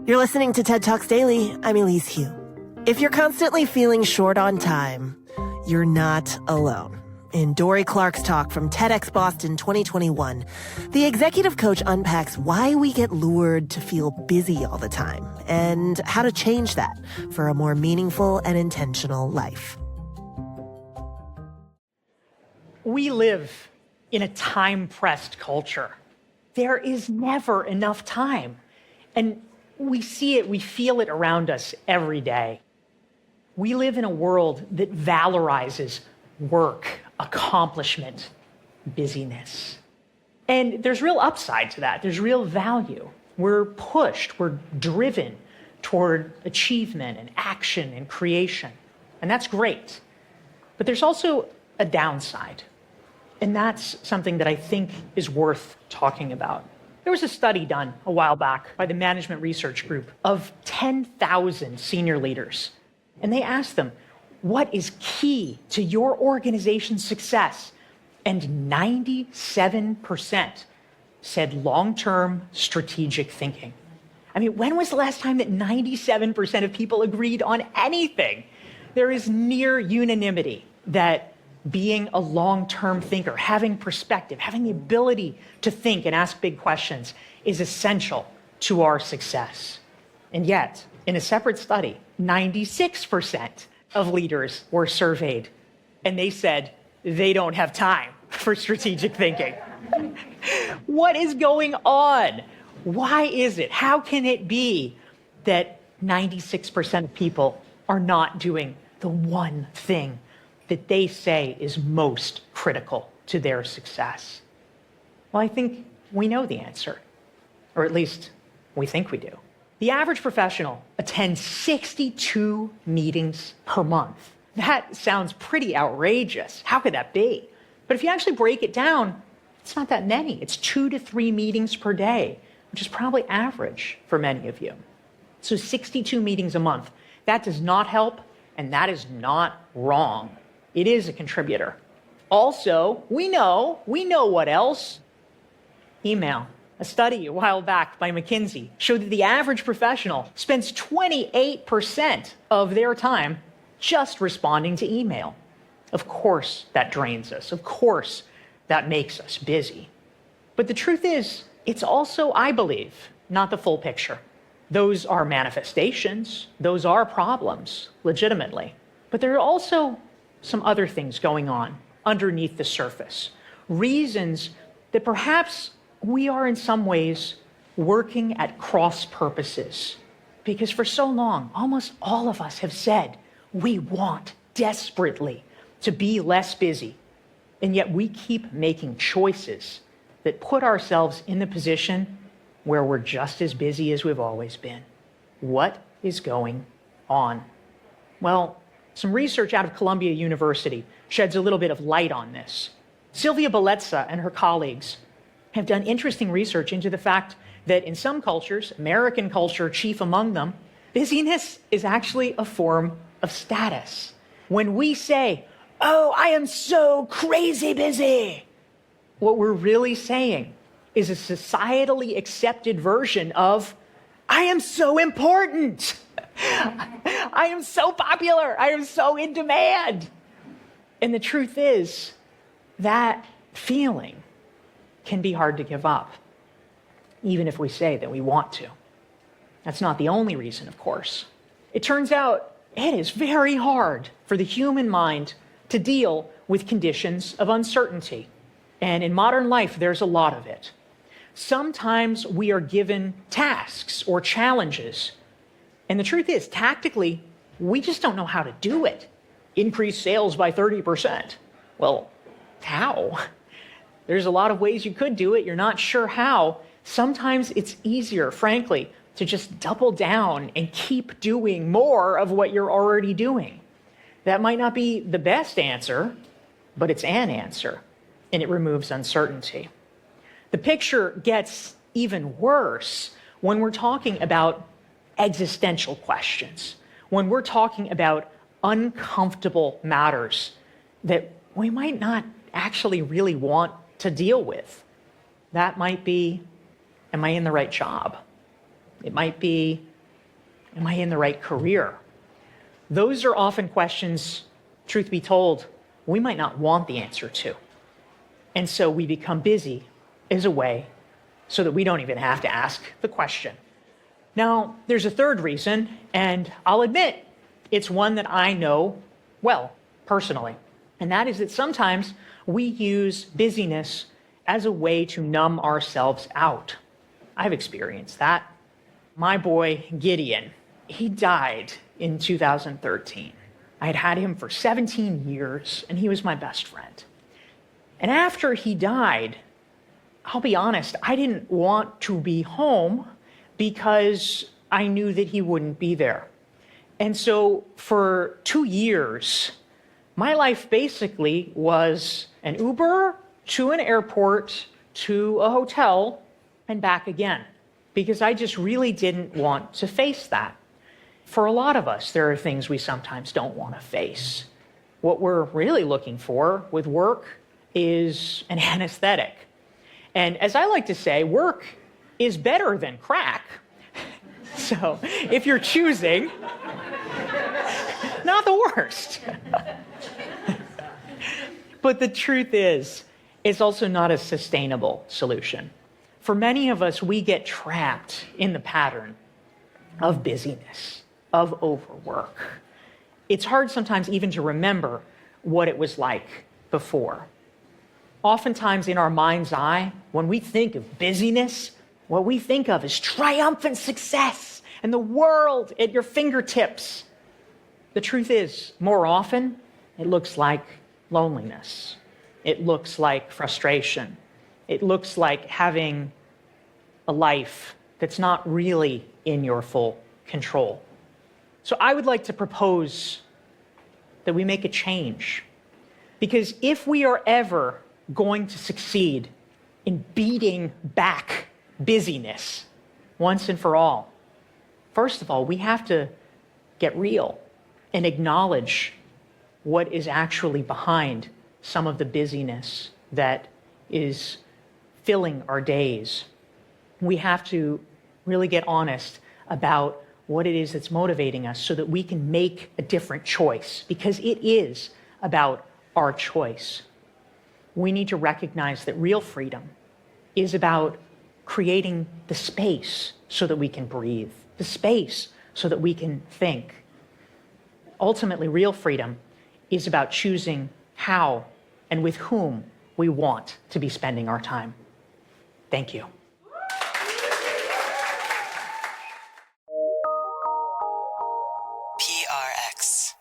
You're listening to TED Talks Daily. I'm Elise Hu. If you're constantly feeling short on time, you're not alone. In Dory Clark's talk from TEDx Boston 2021, the executive coach unpacks why we get lured to feel busy all the time and how to change that for a more meaningful and intentional life. We live in a time-pressed culture. There is never enough time. And we see it, we feel it around us every day. We live in a world that valorizes work, accomplishment, busyness. And there's real upside to that. There's real value. We're pushed, we're driven toward achievement and action and creation. And that's great. But there's also a downside. And that's something that I think is worth talking about. There was a study done a while back by the Management Research Group of 10,000 senior leaders. And they asked them, what is key to your organization's success? And 97% said long-term strategic thinking. I mean, when was the last time that 97% of people agreed on anything? There is near unanimity that being a long-term thinker, having perspective, having the ability to think and ask big questions is essential to our success. And yet, in a separate study, 96% of leaders were surveyed, and they said they don't have time for strategic thinking. What is going on? Why is it? How can it be that 96% of people are not doing the one thing that they say is most critical to their success? Well, I think we know the answer, or at least we think we do. The average professional attends 62 meetings per month. That sounds pretty outrageous. How could that be? But if you actually break it down, it's not that many. It's 2 to 3 meetings per day, which is probably average for many of you. So 62 meetings a month. That does not help, and that is not wrong. It is a contributor. Also, we know what else? Email. A study a while back by McKinsey showed that the average professional spends 28% of their time just responding to email. Of course, that drains us. Of course, that makes us busy. But the truth is, it's also, I believe, not the full picture. Those are manifestations. Those are problems, legitimately. But there are also some other things going on underneath the surface. Reasons that perhaps we are in some ways working at cross purposes. Because for so long, almost all of us have said we want desperately to be less busy. And yet we keep making choices that put ourselves in the position where we're just as busy as we've always been. What is going on? Well, some research out of Columbia University sheds a little bit of light on this. Sylvia Bellezza and her colleagues have done interesting research into the fact that in some cultures, American culture chief among them, busyness is actually a form of status. When we say, "Oh, I am so crazy busy," what we're really saying is a societally accepted version of, "I am so important. I am so popular. I am so in demand." And the truth is, that feeling can be hard to give up, even if we say that we want to. That's not the only reason, of course. It turns out it is very hard for the human mind to deal with conditions of uncertainty. And in modern life, there's a lot of it. Sometimes we are given tasks or challenges. And the truth is, tactically, we just don't know how to do it. Increase sales by 30%. Well, how? There's a lot of ways you could do it. You're not sure how. Sometimes it's easier, frankly, to just double down and keep doing more of what you're already doing. That might not be the best answer, but it's an answer, and it removes uncertainty. The picture gets even worse when we're talking about existential questions, when we're talking about uncomfortable matters that we might not actually really want to deal with. That might be, am I in the right job? It might be, Am I in the right career? Those are often questions, truth be told, we might not want the answer to. And so we become busy as a way so that we don't even have to ask the question. Now, there's a third reason, and I'll admit it's one that I know well, personally. And that is that sometimes we use busyness as a way to numb ourselves out. I've experienced that. My boy, Gideon, he died in 2013. I had him for 17 years, and he was my best friend. And after he died, I'll be honest, I didn't want to be home because I knew that he wouldn't be there. And so for 2 years, my life basically was an Uber to an airport, to a hotel, and back again, because I just really didn't want to face that. For a lot of us, there are things we sometimes don't want to face. What we're really looking for with work is an anesthetic. And as I like to say, work is better than crack. So if you're choosing, not the worst. But the truth is, it's also not a sustainable solution. For many of us, we get trapped in the pattern of busyness, of overwork. It's hard sometimes even to remember what it was like before. Oftentimes in our mind's eye, when we think of busyness, what we think of is triumphant success and the world at your fingertips. The truth is, more often, it looks like loneliness. It looks like frustration. It looks like having a life that's not really in your full control. So I would like to propose that we make a change. Because if we are ever going to succeed in beating back busyness once and for all, first of all, we have to get real and acknowledge what is actually behind some of the busyness that is filling our days. We have to really get honest about what it is that's motivating us so that we can make a different choice, because it is about our choice. We need to recognize that real freedom is about creating the space so that we can breathe, the space so that we can think. Ultimately, real freedom is about choosing how and with whom we want to be spending our time. Thank you. PRX.